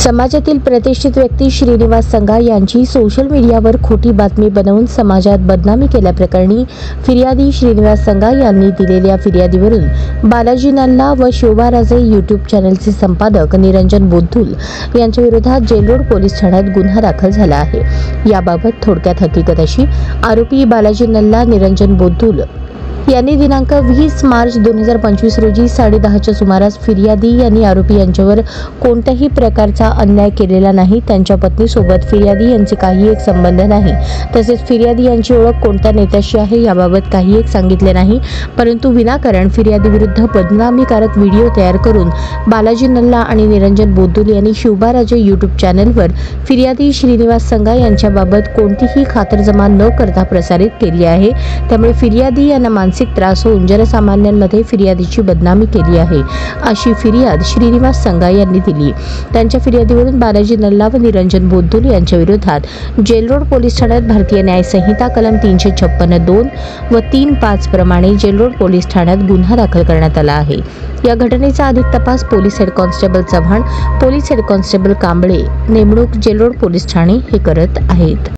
समाजातील प्रतिष्ठित व्यक्ती श्रीनिवास संघा यांची सोशल मीडियावर खोटी बातमी बनवून समाजात बदनामी केल्याप्रकरणी फिर्यादी श्रीनिवास संघा यांनी दिलेल्या फिर्यादीवरून बालाजी नल्ला व शोभाराजे यूट्यूब चॅनलचे संपादक निरंजन बोद्धुल यांच्या विरोधात जेलरोड पोलीस ठाण्यात गुन्हा दाखल झाला आहे। याबाबत थोडक्यात हकीकत अशी, आरोपी बालाजी नल्ला निरंजन बोद्धुल यांनी दिनांक 20 मार्च 2025 रोजी 10:30च्या सुमारास फिर्यादी यांनी आरोपी यांच्यावर कोणत्याही प्रकारचा अन्याय केलेला नाही, त्यांच्या पत्नीसोबत फिर्यादी यांचे काही एक संबंध नाही, तसेच फिर्यादी यांची ओळख कोणत्या नेत्याशी आहे याबाबत काही एक सांगितले नाही, परंतु विनाकारण फिर्यादी विरुद्ध बदनामीकारक व्हिडिओ तयार करून बालाजी नल्ला आणि निरंजन बोद्धुल यांनी शोभाराजे यूट्यूब चॅनलवर फिर्यादी श्रीनिवास संघा यांच्याबाबत कोणतीही खातरजमा न करता प्रसारित केली आहे। त्यामुळे फिर्यादी यांना मानसिक त्रास होऊन जनसामान्यांमध्ये फिर्यादीची बदनामी केली आहे, अशी फिर्याद श्रीनिवास संघा यांनी दिली। त्यांच्या फिर्यादीवरून बालाजी नल्ला व निरंजन बोद्धुल यांच्या विरोधात जेलरोड पोलीस ठाण्यात भारतीय न्याय संहिता कलम 356(2) व 3(5) प्रमाणे जेलरोड पोलीस ठाण्यात गुन्हा दाखल करण्यात आला आहे। या घटनेचा अधिक तपास police head constable Chavan, police head constable Kamble नेमणूक जेलरोड पोलीस ठाणे हे करत आहेत।